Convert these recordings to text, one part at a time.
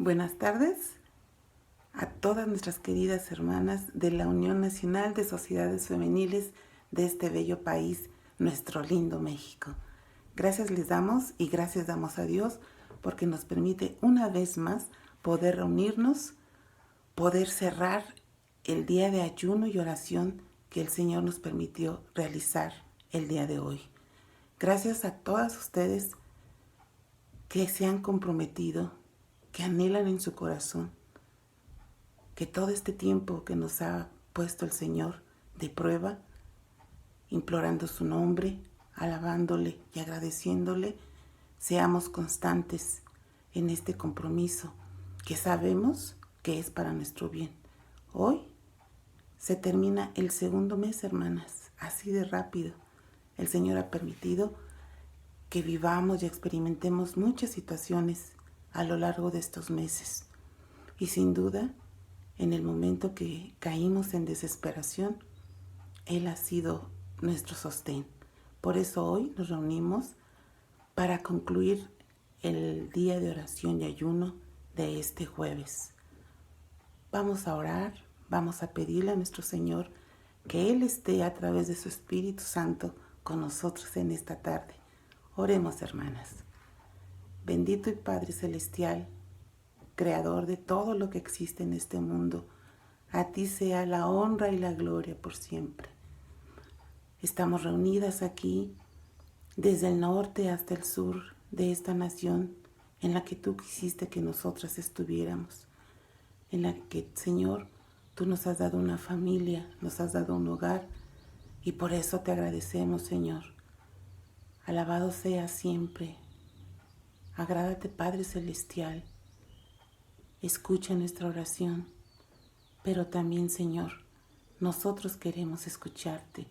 Buenas tardes a todas nuestras queridas hermanas de la Unión Nacional de Sociedades Femeniles de este bello país, nuestro lindo México. Gracias les damos y gracias damos a Dios porque nos permite una vez más poder reunirnos, poder cerrar el día de ayuno y oración que el Señor nos permitió realizar el día de hoy. Gracias a todas ustedes que se han comprometido, que anhelan en su corazón, que todo este tiempo que nos ha puesto el Señor de prueba, implorando su nombre, alabándole y agradeciéndole, seamos constantes en este compromiso que sabemos que es para nuestro bien. Hoy se termina el segundo mes, hermanas, así de rápido. El Señor ha permitido que vivamos y experimentemos muchas situaciones a lo largo de estos meses. Y sin duda, en el momento que caímos en desesperación, Él ha sido nuestro sostén. Por eso hoy nos reunimos para concluir el día de oración y ayuno de este jueves. Vamos a orar, vamos a pedirle a nuestro Señor que Él esté a través de su Espíritu Santo con nosotros en esta tarde. Oremos, hermanas. Bendito y Padre Celestial, Creador de todo lo que existe en este mundo, a ti sea la honra y la gloria por siempre. Estamos reunidas aquí desde el norte hasta el sur de esta nación en la que tú quisiste que nosotras estuviéramos, en la que, Señor, tú nos has dado una familia, nos has dado un hogar y por eso te agradecemos, Señor. Alabado sea siempre. Agrádate, Padre Celestial. Escucha nuestra oración, pero también, Señor, nosotros queremos escucharte.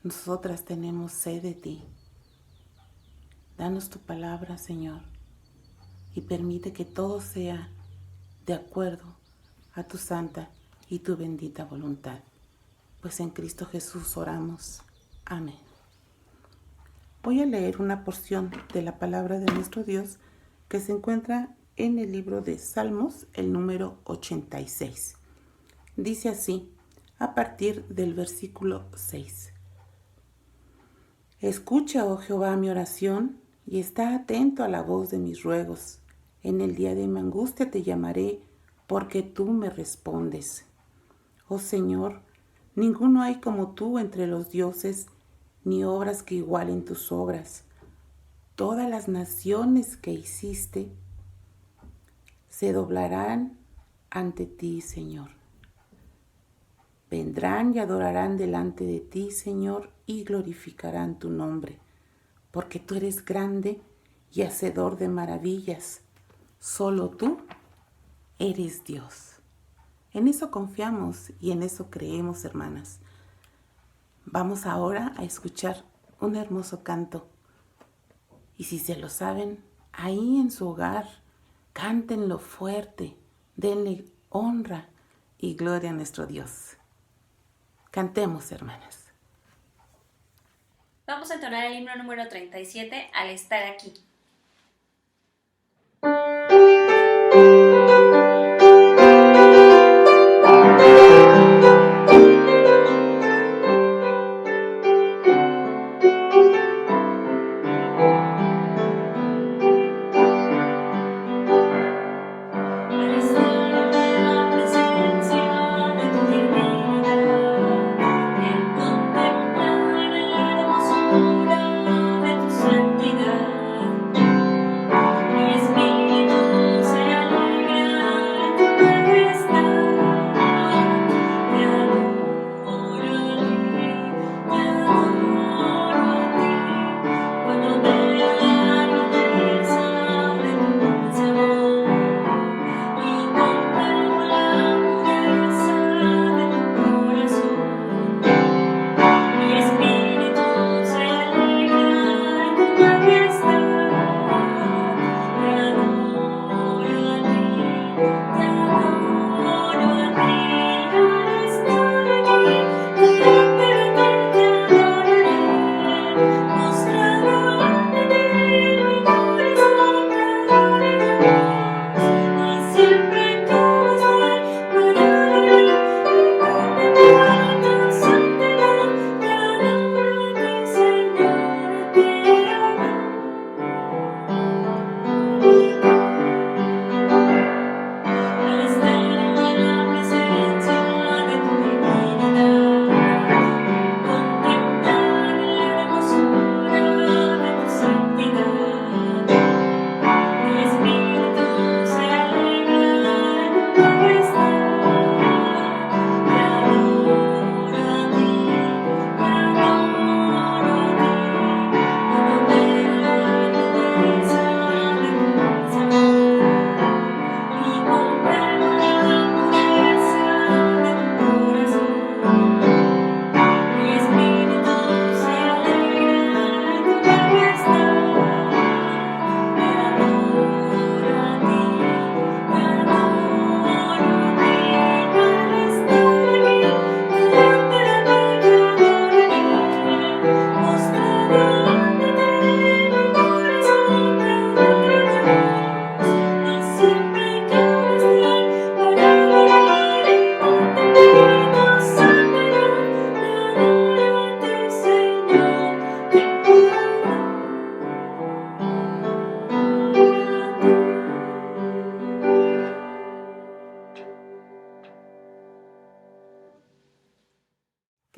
Nosotras tenemos sed de ti. Danos tu palabra, Señor, y permite que todo sea de acuerdo a tu santa y tu bendita voluntad. Pues en Cristo Jesús oramos. Amén. Voy a leer una porción de la palabra de nuestro Dios que se encuentra en el libro de Salmos, el número 86. Dice así, a partir del versículo 6. Escucha, oh Jehová, mi oración, y está atento a la voz de mis ruegos. En el día de mi angustia te llamaré, porque tú me respondes. Oh Señor, ninguno hay como tú entre los dioses, ni obras que igualen tus obras. Todas las naciones que hiciste se doblarán ante ti, Señor. Vendrán y adorarán delante de ti, Señor, y glorificarán tu nombre, porque tú eres grande y hacedor de maravillas. Solo tú eres Dios. En eso confiamos y en eso creemos, hermanas. Vamos ahora a escuchar un hermoso canto. Y si se lo saben, ahí en su hogar, cántenlo fuerte, denle honra y gloria a nuestro Dios. Cantemos, hermanas. Vamos a entonar el himno número 37, Al estar aquí. Contemplar la hermosura de tu santidad.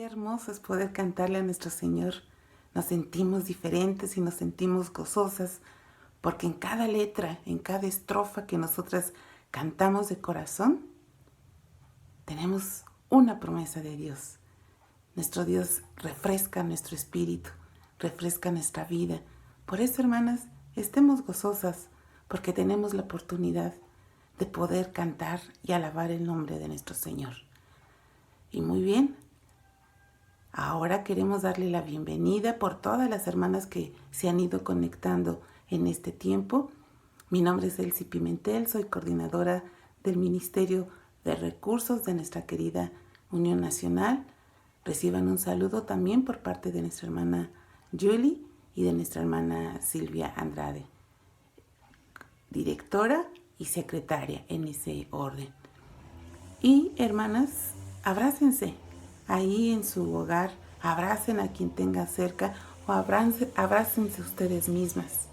Qué hermoso es poder cantarle a nuestro Señor. Nos sentimos diferentes y nos sentimos gozosas, porque en cada letra, en cada estrofa que nosotras cantamos de corazón, tenemos una promesa de Dios. Nuestro Dios refresca nuestro espíritu, refresca nuestra vida. Por eso, hermanas, estemos gozosas, porque tenemos la oportunidad de poder cantar y alabar el nombre de nuestro Señor. Y muy bien, ahora queremos darle la bienvenida por todas las hermanas que se han ido conectando en este tiempo. Mi nombre es Elsie Pimentel, soy coordinadora del Ministerio de Recursos de nuestra querida Unión Nacional. Reciban un saludo también por parte de nuestra hermana Julie y de nuestra hermana Silvia Andrade, directora y secretaria en ese orden. Y hermanas, abrácense ahí en su hogar, abracen a quien tenga cerca o abrácense ustedes mismas.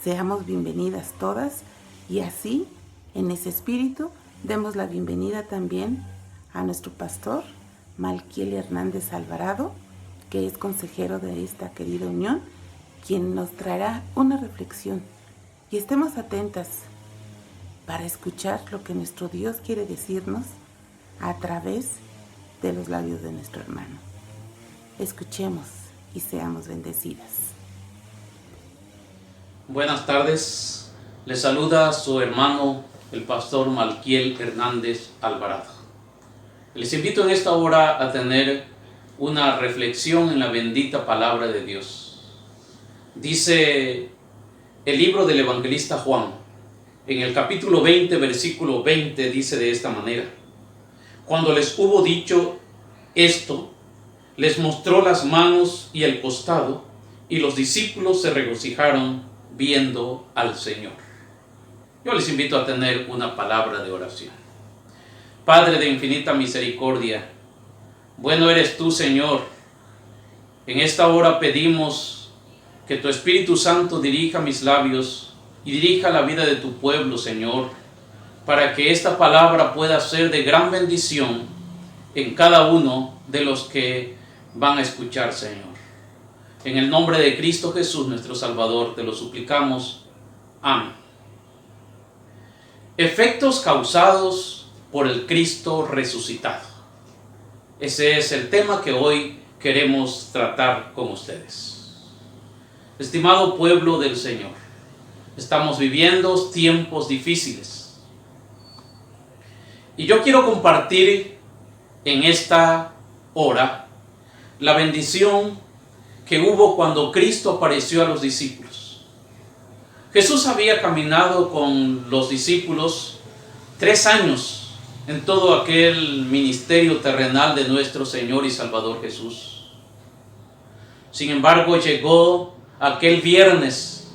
Seamos bienvenidas todas y así, en ese espíritu, demos la bienvenida también a nuestro pastor Malquiel Hernández Alvarado, que es consejero de esta querida unión, quien nos traerá una reflexión. Y estemos atentas para escuchar lo que nuestro Dios quiere decirnos a través de los labios de nuestro hermano. Escuchemos y seamos bendecidas. Buenas tardes, les saluda su hermano el pastor Malquiel Hernández Alvarado. Les invito en esta hora a tener una reflexión en la bendita palabra de Dios. Dice el libro del evangelista Juan, en el capítulo 20, versículo 20, dice de esta manera: cuando les hubo dicho esto, les mostró las manos y el costado, y los discípulos se regocijaron viendo al Señor. Yo les invito a tener una palabra de oración. Padre de infinita misericordia, bueno eres tú, Señor. En esta hora pedimos que tu Espíritu Santo dirija mis labios y dirija la vida de tu pueblo, Señor, para que esta palabra pueda ser de gran bendición en cada uno de los que van a escuchar, Señor. En el nombre de Cristo Jesús, nuestro Salvador, te lo suplicamos. Amén. Efectos causados por el Cristo resucitado. Ese es el tema que hoy queremos tratar con ustedes. Estimado pueblo del Señor, estamos viviendo tiempos difíciles. Y yo quiero compartir en esta hora la bendición que hubo cuando Cristo apareció a los discípulos. Jesús había caminado con los discípulos 3 años en todo aquel ministerio terrenal de nuestro Señor y Salvador Jesús. Sin embargo, llegó aquel viernes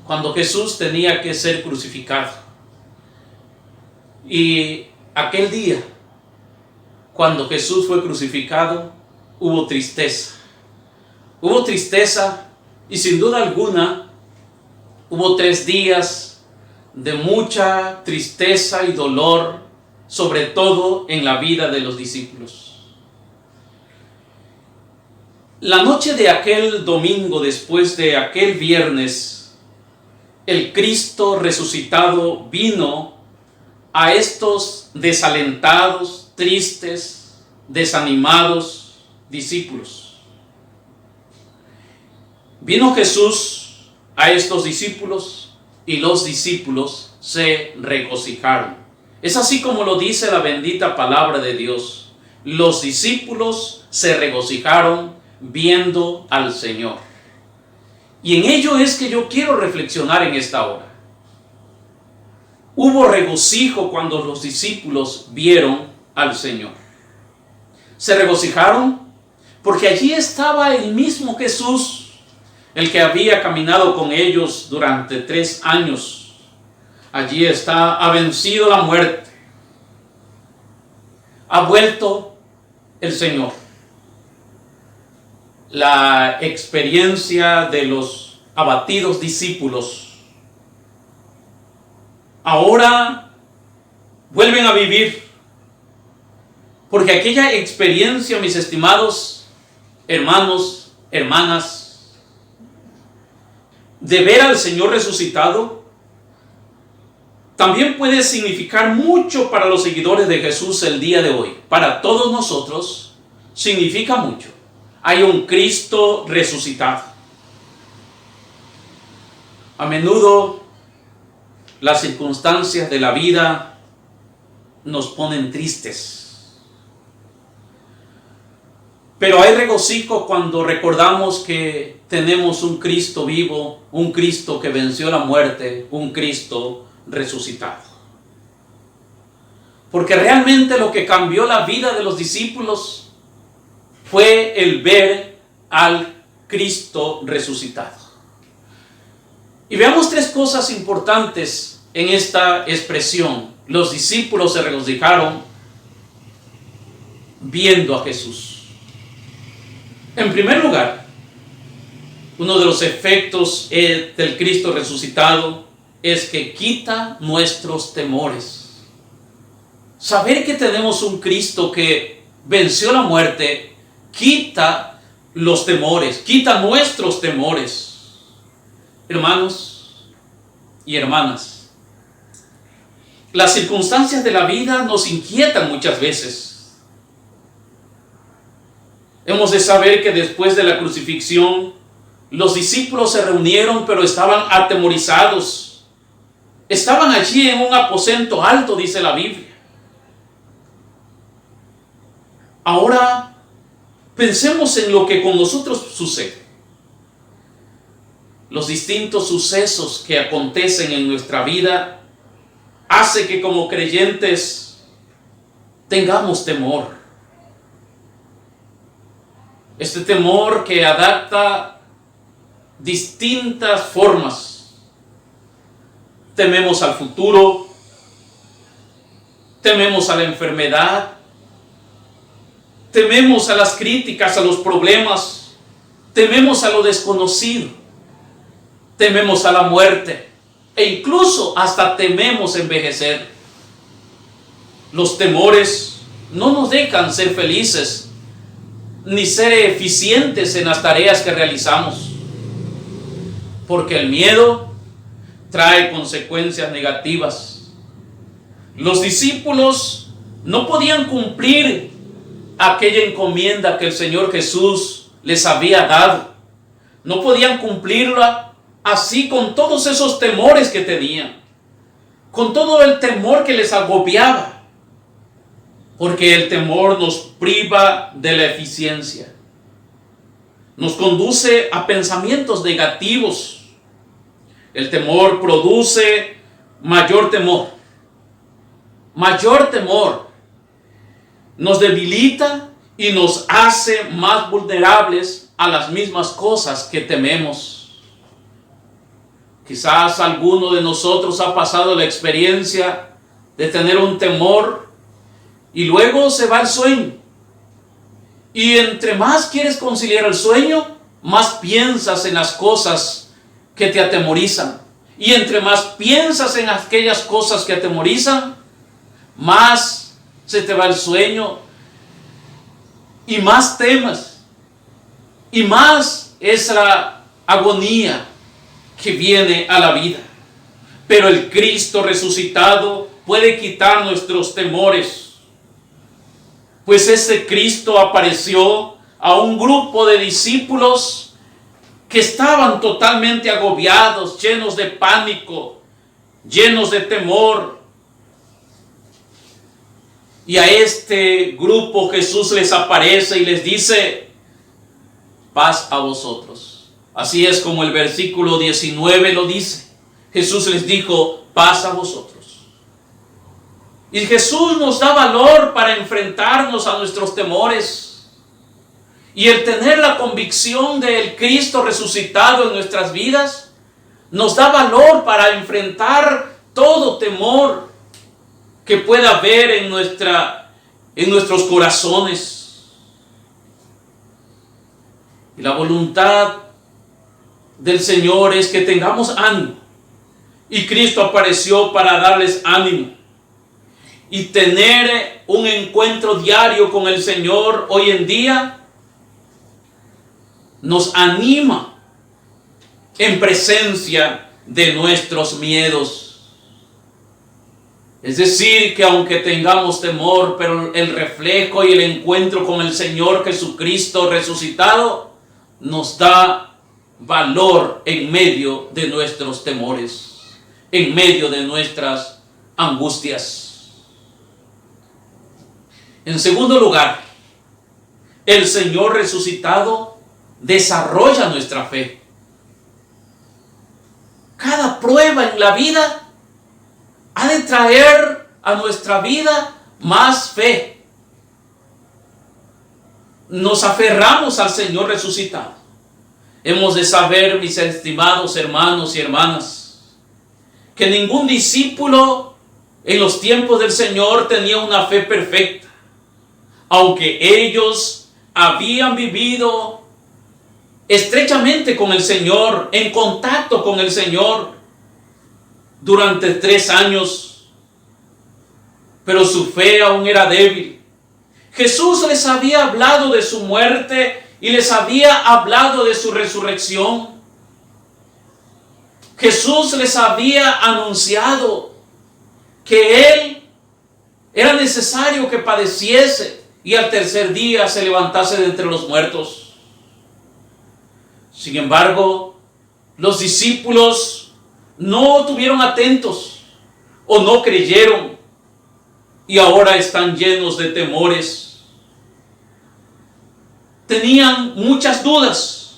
cuando Jesús tenía que ser crucificado. Y aquel día, cuando Jesús fue crucificado, hubo tristeza. Hubo tristeza y sin duda alguna hubo 3 días de mucha tristeza y dolor, sobre todo en la vida de los discípulos. La noche de aquel domingo, después de aquel viernes, el Cristo resucitado vino a estos desalentados, tristes, desanimados discípulos. Vino Jesús a estos discípulos y los discípulos se regocijaron. Es así como lo dice la bendita palabra de Dios. Los discípulos se regocijaron viendo al Señor. Y en ello es que yo quiero reflexionar en esta hora. Hubo regocijo cuando los discípulos vieron al Señor. Se regocijaron porque allí estaba el mismo Jesús, el que había caminado con ellos durante 3 años. Allí está, ha vencido la muerte. Ha vuelto el Señor. La experiencia de los abatidos discípulos ahora vuelven a vivir. Porque aquella experiencia, mis estimados hermanos, hermanas, de ver al Señor resucitado, también puede significar mucho para los seguidores de Jesús el día de hoy. Para todos nosotros significa mucho. Hay un Cristo resucitado. A menudo las circunstancias de la vida nos ponen tristes. Pero hay regocijo cuando recordamos que tenemos un Cristo vivo, un Cristo que venció la muerte, un Cristo resucitado. Porque realmente lo que cambió la vida de los discípulos fue el ver al Cristo resucitado. Y veamos tres cosas importantes en esta expresión. Los discípulos se regocijaron viendo a Jesús. En primer lugar, uno de los efectos del Cristo resucitado es que quita nuestros temores. Saber que tenemos un Cristo que venció la muerte, quita los temores, quita nuestros temores. Hermanos y hermanas, las circunstancias de la vida nos inquietan muchas veces. Hemos de saber que después de la crucifixión, los discípulos se reunieron, pero estaban atemorizados. Estaban allí en un aposento alto, dice la Biblia. Ahora, pensemos en lo que con nosotros sucede. Los distintos sucesos que acontecen en nuestra vida hace que como creyentes tengamos temor. Este temor que adapta distintas formas. Tememos al futuro, tememos a la enfermedad, tememos a las críticas, a los problemas, tememos a lo desconocido, tememos a la muerte e incluso hasta tememos envejecer. Los temores no nos dejan ser felices ni ser eficientes en las tareas que realizamos, porque el miedo trae consecuencias negativas. Los discípulos no podían cumplir aquella encomienda que el Señor Jesús les había dado. No podían cumplirla así con todos esos temores que tenían, con todo el temor que les agobiaba. Porque el temor nos priva de la eficiencia. Nos conduce a pensamientos negativos. El temor produce mayor temor. Mayor temor nos debilita y nos hace más vulnerables a las mismas cosas que tememos. Quizás alguno de nosotros ha pasado la experiencia de tener un temor y luego se va el sueño. Y entre más quieres conciliar el sueño, más piensas en las cosas que te atemorizan. Y entre más piensas en aquellas cosas que atemorizan, más se te va el sueño y más temas. Y más esa agonía que viene a la vida. Pero el Cristo resucitado puede quitar nuestros temores. Pues ese Cristo apareció a un grupo de discípulos que estaban totalmente agobiados, llenos de pánico, llenos de temor. Y a este grupo Jesús les aparece y les dice: paz a vosotros. Así es como el versículo 19 lo dice. Jesús les dijo: paz a vosotros. Y Jesús nos da valor para enfrentarnos a nuestros temores. Y el tener la convicción del Cristo resucitado en nuestras vidas nos da valor para enfrentar todo temor que pueda haber en nuestros corazones. Y la voluntad del Señor es que tengamos ánimo. Y Cristo apareció para darles ánimo. y tener un encuentro diario con el Señor hoy en día nos anima en presencia de nuestros miedos. Es decir, que aunque tengamos temor, pero el reflejo y el encuentro con el Señor Jesucristo resucitado nos da valor en medio de nuestros temores, en medio de nuestras angustias. En segundo lugar, el Señor resucitado desarrolla nuestra fe. Cada prueba en la vida ha de traer a nuestra vida más fe. Nos aferramos al Señor resucitado. Hemos de saber, mis estimados hermanos y hermanas, que ningún discípulo en los tiempos del Señor tenía una fe perfecta. Aunque ellos habían vivido estrechamente con el Señor, en contacto con el Señor durante 3 años, pero su fe aún era débil. Jesús les había hablado de su muerte y les había hablado de su resurrección. Jesús les había anunciado que Él era necesario que padeciese y al tercer día se levantase de entre los muertos. Sin embargo, los discípulos no estuvieron atentos o no creyeron y ahora están llenos de temores. Tenían muchas dudas.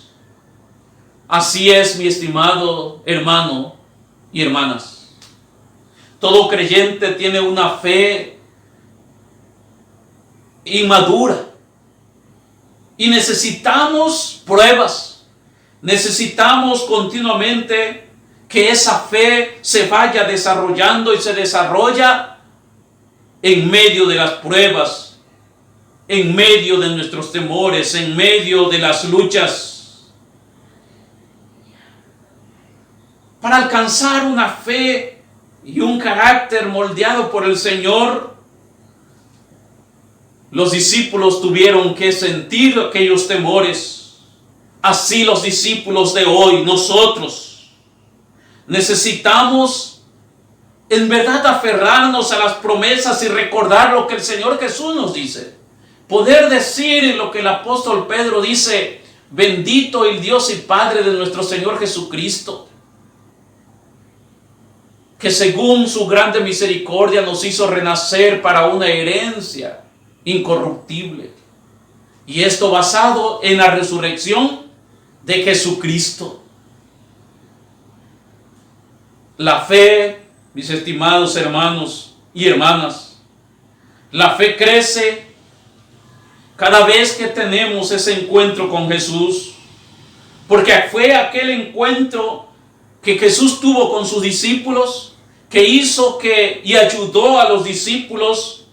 Así es, mi estimado hermano y hermanas. Todo creyente tiene una fe inmadura y necesitamos pruebas. Necesitamos continuamente que esa fe se vaya desarrollando y se desarrolla en medio de las pruebas, en medio de nuestros temores, en medio de las luchas. Para alcanzar una fe y un carácter moldeado por el Señor, los discípulos tuvieron que sentir aquellos temores. Así los discípulos de hoy, nosotros, necesitamos en verdad aferrarnos a las promesas y recordar lo que el Señor Jesús nos dice. Poder decir lo que el apóstol Pedro dice: bendito el Dios y Padre de nuestro Señor Jesucristo, que según su grande misericordia nos hizo renacer para una herencia incorruptible. Y esto basado en la resurrección de Jesucristo. La fe, mis estimados hermanos y hermanas, la fe crece cada vez que tenemos ese encuentro con Jesús, porque fue aquel encuentro que Jesús tuvo con sus discípulos que hizo y ayudó a los discípulos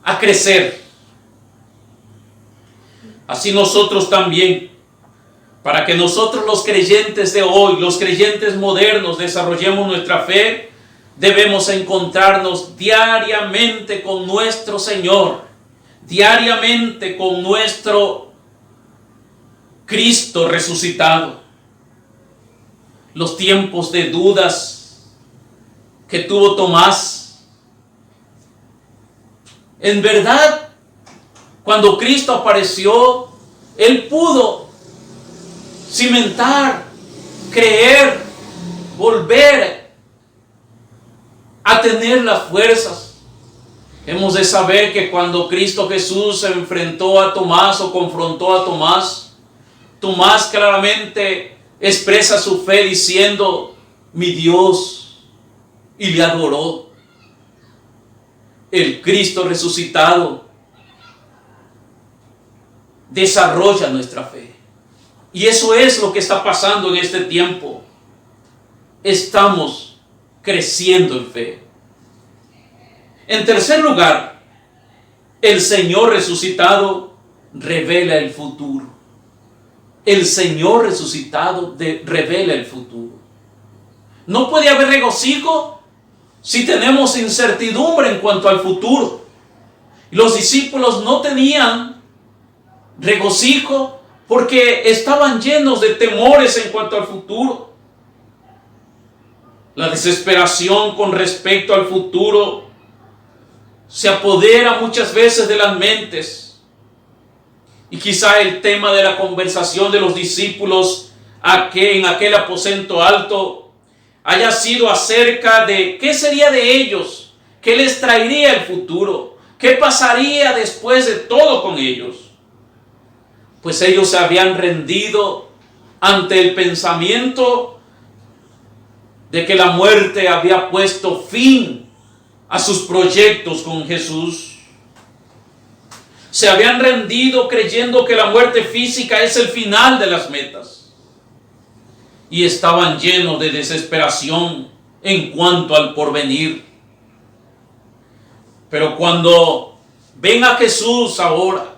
a crecer. Así nosotros también, para que nosotros los creyentes de hoy, los creyentes modernos, desarrollemos nuestra fe, debemos encontrarnos diariamente con nuestro Señor, diariamente con nuestro Cristo resucitado. Los tiempos de dudas que tuvo Tomás, en verdad, cuando Cristo apareció, Él pudo cimentar, creer, volver a tener las fuerzas. Hemos de saber que cuando Cristo Jesús se enfrentó a Tomás o confrontó a Tomás, Tomás claramente expresa su fe diciendo: mi Dios, y le adoró. El Cristo resucitado desarrolla nuestra fe. Y eso es lo que está pasando en este tiempo. Estamos creciendo en fe. En tercer lugar, el Señor resucitado revela el futuro. El Señor resucitado revela el futuro. No puede haber regocijo si tenemos incertidumbre en cuanto al futuro? Los discípulos no tenían regocijo porque estaban llenos de temores en cuanto al futuro. La desesperación con respecto al futuro se apodera muchas veces de las mentes. Y quizá el tema de la conversación de los discípulos en aquel aposento alto haya sido acerca de qué sería de ellos, qué les traería el futuro, qué pasaría después de todo con ellos. Pues ellos se habían rendido ante el pensamiento de que la muerte había puesto fin a sus proyectos con Jesús. Se habían rendido creyendo que la muerte física es el final de las metas. Y estaban llenos de desesperación en cuanto al porvenir. Pero cuando ven a Jesús ahora,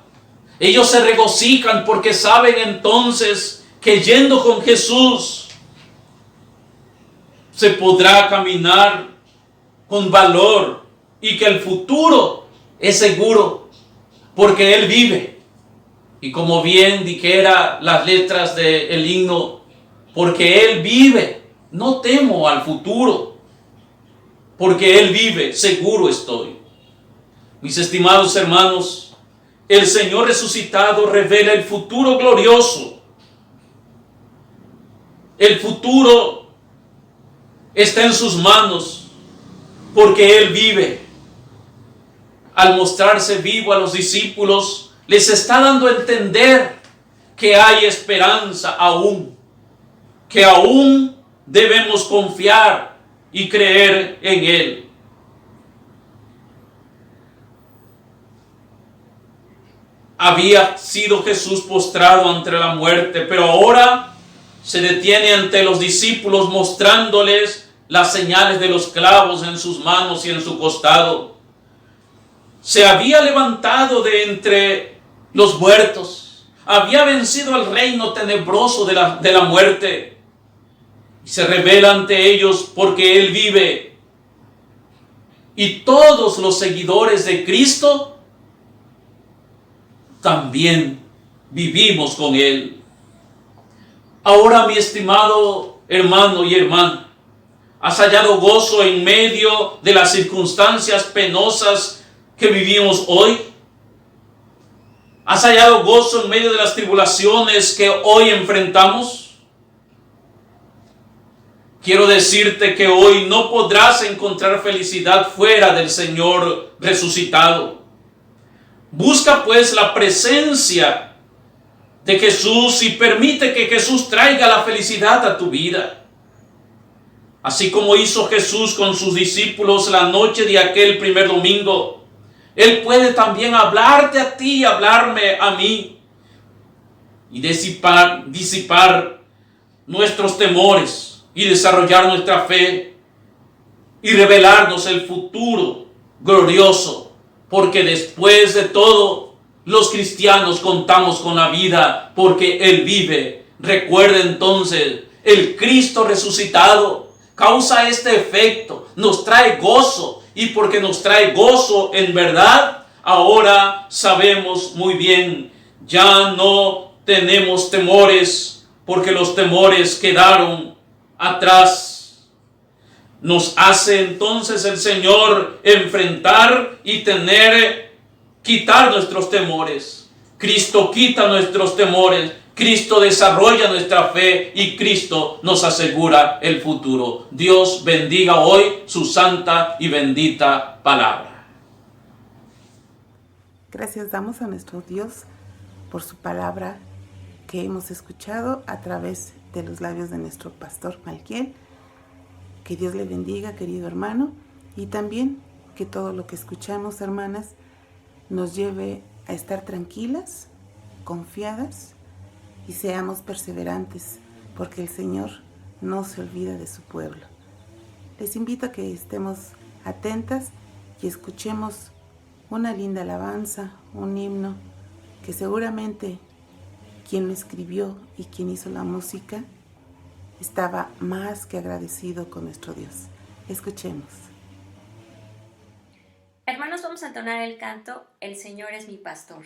ellos se regocijan porque saben entonces que yendo con Jesús se podrá caminar con valor y que el futuro es seguro porque Él vive. Y como bien dijera las letras del himno, porque Él vive, no temo al futuro, porque Él vive, seguro estoy. Mis estimados hermanos, el Señor resucitado revela el futuro glorioso. El futuro está en sus manos porque Él vive. Al mostrarse vivo a los discípulos, les está dando a entender que hay esperanza aún, que aún debemos confiar y creer en Él. Había sido Jesús postrado ante la muerte, pero ahora se detiene ante los discípulos mostrándoles las señales de los clavos en sus manos y en su costado. Se había levantado de entre los muertos, había vencido al reino tenebroso de la muerte, y se revela ante ellos porque Él vive. Y todos los seguidores de Cristo también vivimos con Él. Ahora, mi estimado hermano y hermana, ¿has hallado gozo en medio de las circunstancias penosas que vivimos hoy? ¿Has hallado gozo en medio de las tribulaciones que hoy enfrentamos? Quiero decirte que hoy no podrás encontrar felicidad fuera del Señor resucitado. Busca pues la presencia de Jesús y permite que Jesús traiga la felicidad a tu vida. Así como hizo Jesús con sus discípulos la noche de aquel primer domingo, Él puede también hablarte a ti y hablarme a mí y disipar nuestros temores y desarrollar nuestra fe y revelarnos el futuro glorioso. Porque después de todo, los cristianos contamos con la vida porque Él vive. Recuerda entonces, el Cristo resucitado causa este efecto, nos trae gozo. Y porque nos trae gozo en verdad, ahora sabemos muy bien, ya no tenemos temores, porque los temores quedaron atrás. Nos hace entonces el Señor enfrentar y quitar nuestros temores. Cristo quita nuestros temores, Cristo desarrolla nuestra fe y Cristo nos asegura el futuro. Dios bendiga hoy su santa y bendita palabra. Gracias damos a nuestro Dios por su palabra que hemos escuchado a través de los labios de nuestro pastor Malquiel. Que Dios le bendiga, querido hermano, y también que todo lo que escuchamos, hermanas, nos lleve a estar tranquilas, confiadas y seamos perseverantes, porque el Señor no se olvida de su pueblo. Les invito a que estemos atentas y escuchemos una linda alabanza, un himno, que seguramente quien lo escribió y quien hizo la música estaba más que agradecido con nuestro Dios. Escuchemos. Hermanos, vamos a entonar el canto El Señor es mi pastor.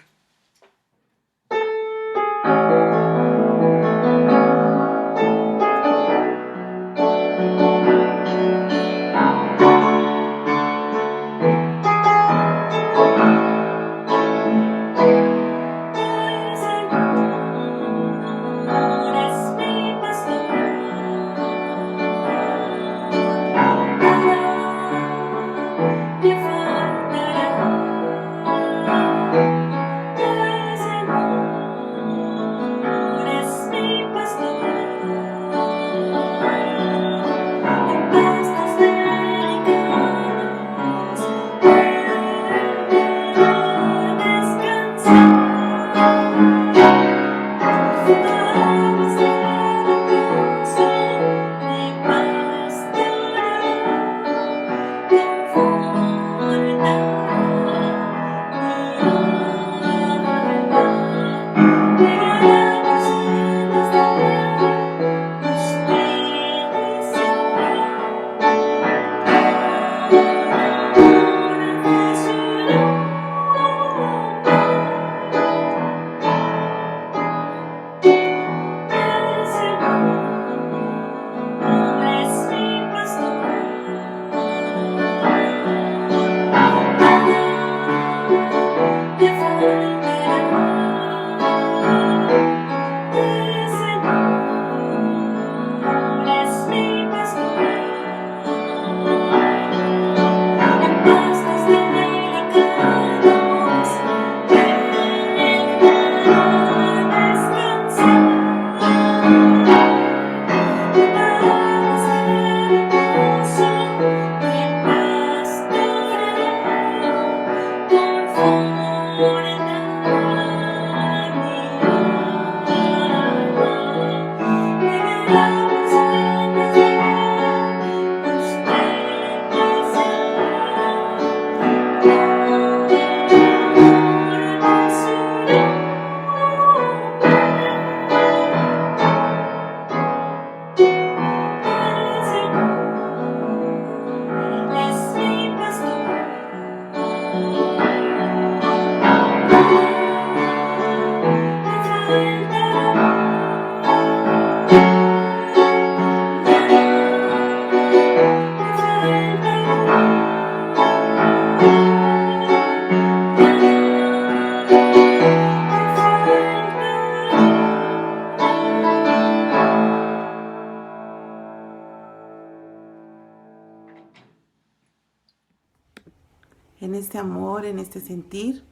En este amor, en este sentir,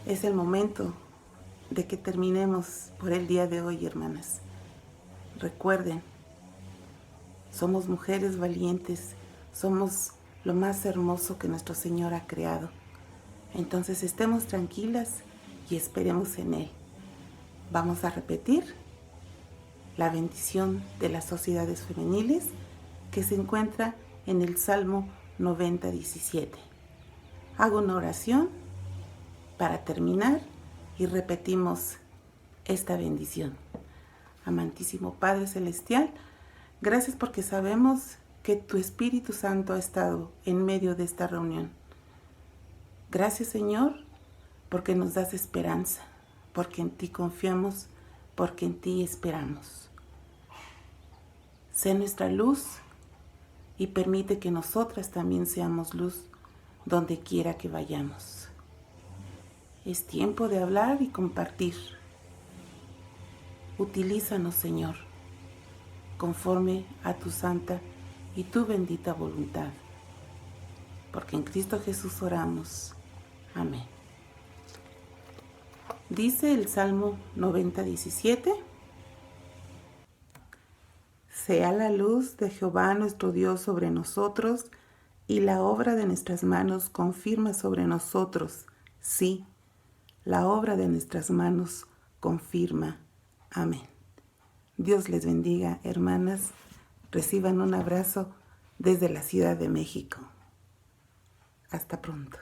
es el momento de que terminemos por el día de hoy, hermanas. Recuerden, somos mujeres valientes, somos lo más hermoso que nuestro Señor ha creado. Entonces estemos tranquilas y esperemos en Él. Vamos a repetir la bendición de las sociedades femeniles que se encuentra en el Salmo 90:17. Hago una oración para terminar y repetimos esta bendición. Amantísimo Padre Celestial, gracias porque sabemos que tu Espíritu Santo ha estado en medio de esta reunión. Gracias, Señor, porque nos das esperanza, porque en ti confiamos, porque en ti esperamos. Sé nuestra luz y permite que nosotras también seamos luz donde quiera que vayamos. Es tiempo de hablar y compartir. Utilízanos, Señor, conforme a tu santa y tu bendita voluntad. Porque en Cristo Jesús oramos. Amén. Dice el Salmo 90:17. Sea la luz de Jehová nuestro Dios sobre nosotros, y la obra de nuestras manos confirma sobre nosotros. Sí, la obra de nuestras manos confirma. Amén. Dios les bendiga, hermanas. Reciban un abrazo desde la Ciudad de México. Hasta pronto.